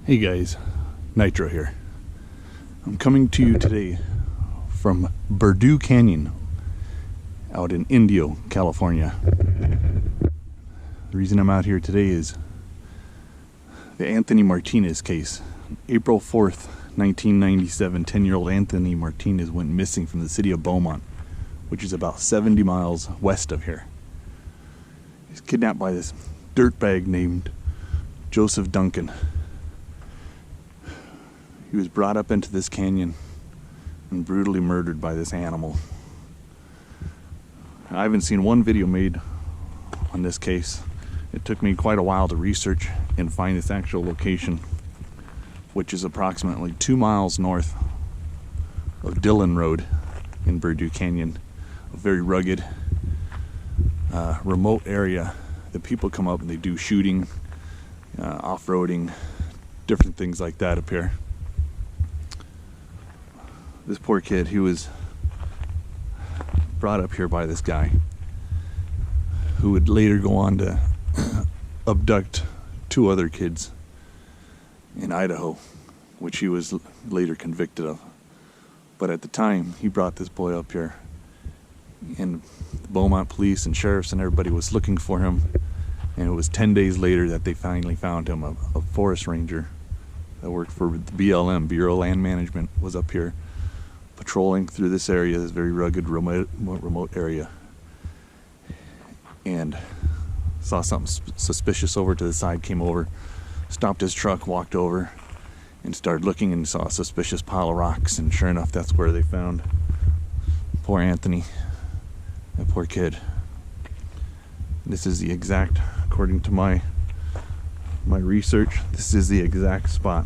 Hey guys, Nitro here. I'm coming to you today from Burdue Canyon out in Indio, California. The reason I'm out here today is the Anthony Martinez case. April 4th, 1997, 10-year-old Anthony Martinez went missing from the city of Beaumont, which is about 70 miles west of here. He's kidnapped by this dirtbag named Joseph Duncan. He was brought up into this canyon and brutally murdered by this animal. I haven't seen one video made on this case. It took me quite a while to research and find this actual location, which is approximately 2 miles north of Dillon Road in Burdue Canyon, a very rugged, remote area that people come up and they do shooting, off-roading, different things like that up here. This poor kid, he was brought up here by this guy who would later go on to abduct 2 other kids in Idaho, which he was later convicted of. But at the time, he brought this boy up here, and the Beaumont police and sheriffs and everybody was looking for him, and it was 10 days later that they finally found him. A forest ranger that worked for the BLM, Bureau of Land Management, was up here patrolling through this area, this very rugged, remote area, and saw something suspicious over to the side, came over, stopped his truck, walked over, and started looking and saw a suspicious pile of rocks, and sure enough, that's where they found poor Anthony, that poor kid. This is the exact, according to my research, this is the exact spot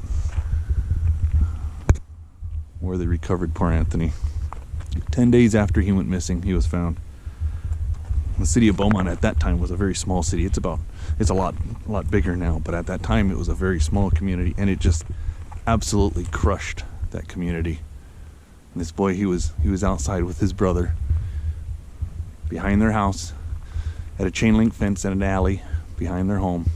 where they recovered poor Anthony. 10 days after he went missing, he was found. The city of Beaumont at that time was a very small city. It's a lot bigger now, but at that time it was a very small community, and it just absolutely crushed that community. And this boy, he was outside with his brother behind their house at a chain link fence in an alley behind their home,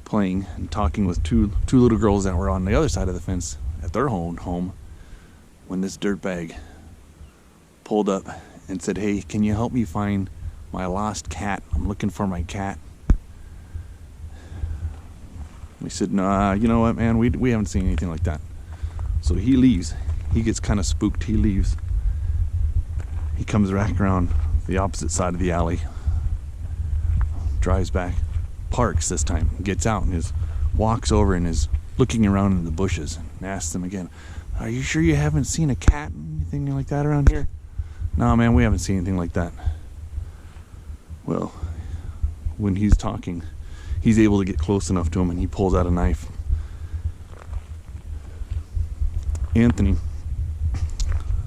playing and talking with two little girls that were on the other side of the fence at their own home, when this dirtbag pulled up and said, "Hey, can you help me find my lost cat? I'm looking for my cat." We said, "Nah, you know what, man, we haven't seen anything like that." So he leaves. He gets kind of spooked. He leaves. He comes back around the opposite side of the alley, drives back, parks this time, gets out and walks over and is looking around in the bushes and asks them again, "Are you sure you haven't seen a cat, anything like that around here?" "No, man, we haven't seen anything like that." Well, when he's talking, he's able to get close enough to him, and he pulls out a knife. Anthony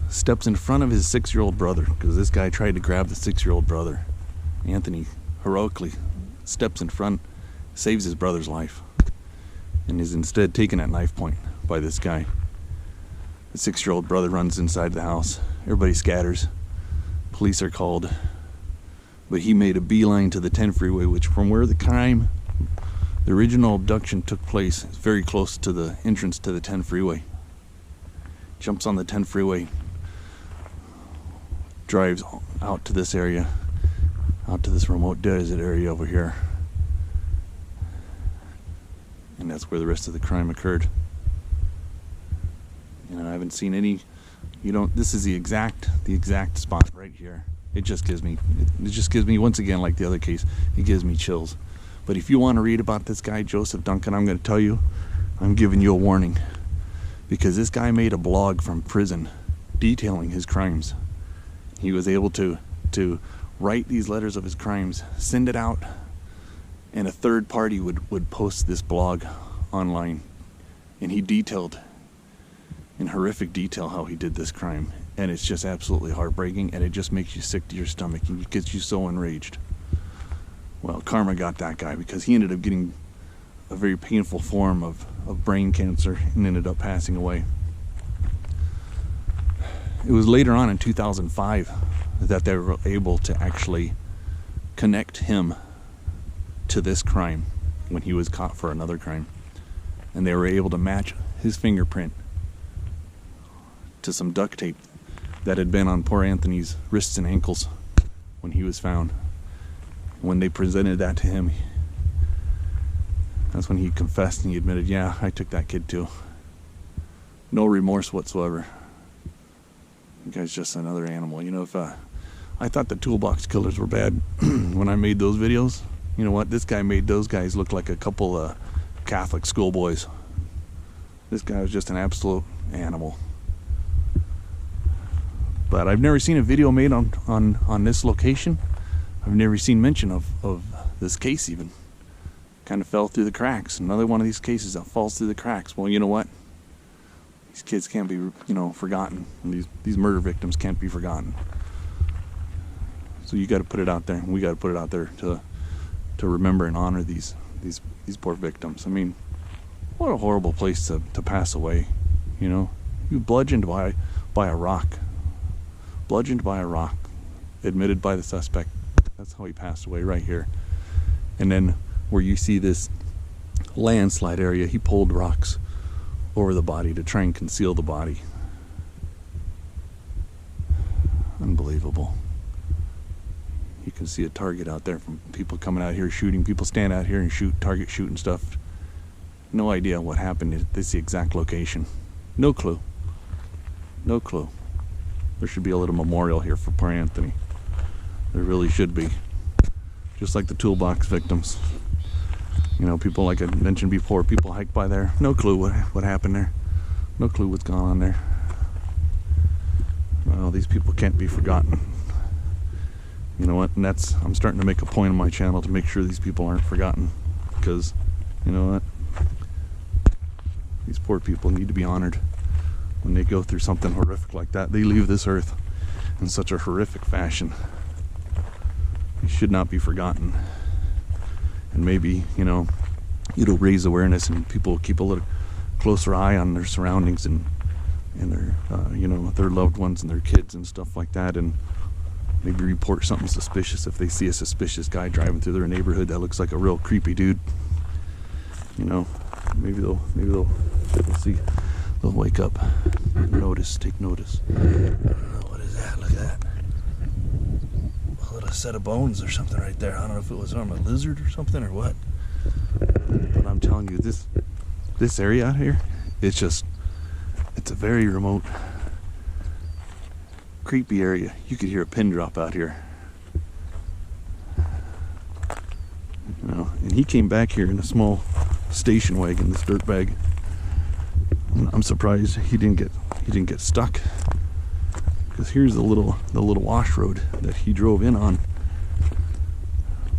steps in front of his 6-year-old brother, because this guy tried to grab the 6-year-old brother. Anthony heroically steps in front, saves his brother's life, and is instead taken at knife point by this guy. The 6-year-old brother runs inside the house. Everybody scatters. Police are called. But he made a beeline to the 10 freeway, which from where the original abduction took place, is very close to the entrance to the 10 freeway. Jumps on the 10 freeway, drives out to this area, out to this remote desert area over here. And that's where the rest of the crime occurred. I haven't seen any, this is the exact spot right here. It just gives me, once again, like the other case, it gives me chills. But if you want to read about this guy, Joseph Duncan, I'm going to tell you, I'm giving you a warning. Because this guy made a blog from prison detailing his crimes. He was able to write these letters of his crimes, send it out, and a third party would post this blog online. And he detailed in horrific detail how he did this crime, and it's just absolutely heartbreaking, and it just makes you sick to your stomach and it gets you so enraged. Well, karma got that guy, because he ended up getting a very painful form of brain cancer and ended up passing away. It was later on in 2005 that they were able to actually connect him to this crime when he was caught for another crime. and they were able to match his fingerprint to some duct tape that had been on poor Anthony's wrists and ankles when he was found. When they presented that to him, that's when he confessed and he admitted, yeah, I took that kid too. No remorse whatsoever. The guy's just another animal. You know, if I thought the toolbox killers were bad when I made those videos, you know what? This guy made those guys look like a couple Catholic schoolboys. This guy was just an absolute animal. But I've never seen a video made on this location. I've never seen mention of this case even. Kind of fell through the cracks. Another one of these cases that falls through the cracks. Well, you know what? These kids can't be, forgotten. And these murder victims can't be forgotten. So you got to put it out there. We got to put it out there to remember and honor these poor victims. I mean, what a horrible place to pass away. You know, you bludgeoned by a rock. Bludgeoned by a rock. Admitted by the suspect. That's how he passed away, right here. And then where you see this landslide area, he pulled rocks over the body to try and conceal the body. Unbelievable. You can see a target out there from people coming out here shooting. People stand out here and shoot, target shoot and stuff. No idea what happened. This is the exact location. No clue. No clue. There should be a little memorial here for poor Anthony. There really should be. Just like the toolbox victims. You know, people, like I mentioned before, people hike by there. No clue what happened there. No clue what's gone on there. Well, these people can't be forgotten. You know what? And I'm starting to make a point on my channel to make sure these people aren't forgotten. Because, you know what? These poor people need to be honored. When they go through something horrific like that, they leave this earth in such a horrific fashion. They should not be forgotten. And maybe, it'll raise awareness and people will keep a little closer eye on their surroundings and their, their loved ones and their kids and stuff like that, and maybe report something suspicious if they see a suspicious guy driving through their neighborhood that looks like a real creepy dude. Maybe they'll see, they'll wake up, take notice. What is that? Look at that. A little set of bones or something right there. I don't know if it was on a lizard or something or what. But I'm telling you, this area out here, it's a very remote, creepy area. You could hear a pin drop out here. And he came back here in a small station wagon, this dirt bag. I'm surprised he didn't get stuck. Because here's the little wash road that he drove in on,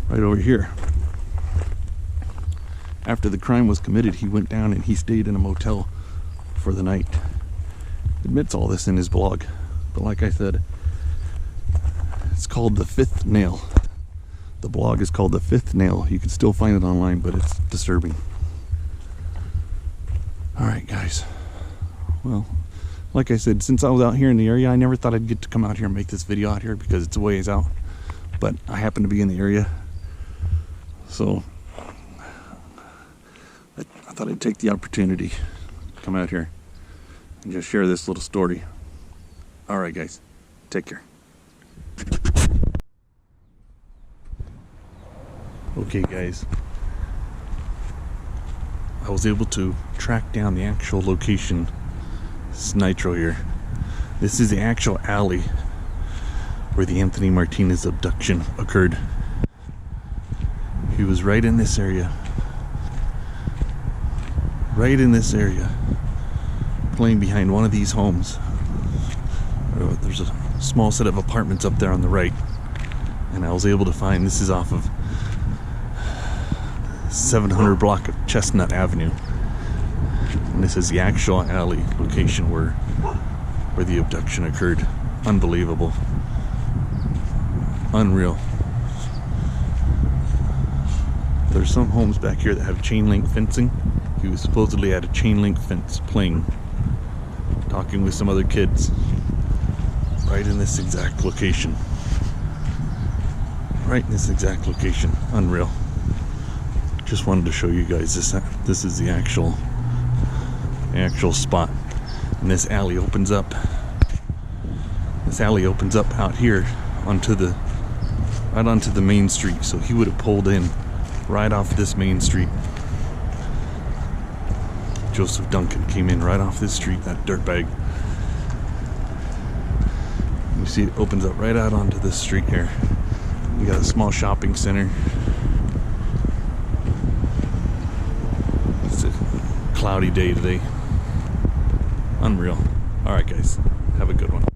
right over here. After the crime was committed, he went down and he stayed in a motel for the night. Admits all this in his blog, but like I said, it's called The Fifth Nail. The blog is called The Fifth Nail. You can still find it online, but it's disturbing. Alright guys, well, like I said, since I was out here in the area, I never thought I'd get to come out here and make this video out here because it's a ways out. But I happen to be in the area. So I thought I'd take the opportunity to come out here and just share this little story. Alright guys, take care. Okay guys, I was able to track down the actual location. This is Nitro here. This is the actual alley where the Anthony Martinez abduction occurred. He was right in this area. Right in this area. Playing behind one of these homes. There's a small set of apartments up there on the right. And I was able to find, this is off of 700 block of Chestnut Avenue. And this is the actual alley location where the abduction occurred. Unbelievable. Unreal. There's some homes back here that have chain link fencing. He was supposedly at a chain link fence playing, talking with some other kids. Right in this exact location. Right in this exact location. Unreal. Just wanted to show you guys this. This is the actual the actual spot. And this alley opens up. This alley opens up out here onto the right onto the main street. So he would have pulled in right off this main street. Joseph Duncan came in right off this street, that dirtbag. You see it opens up right out onto this street here. We got a small shopping center. It's a cloudy day today. Unreal. Alright guys, have a good one.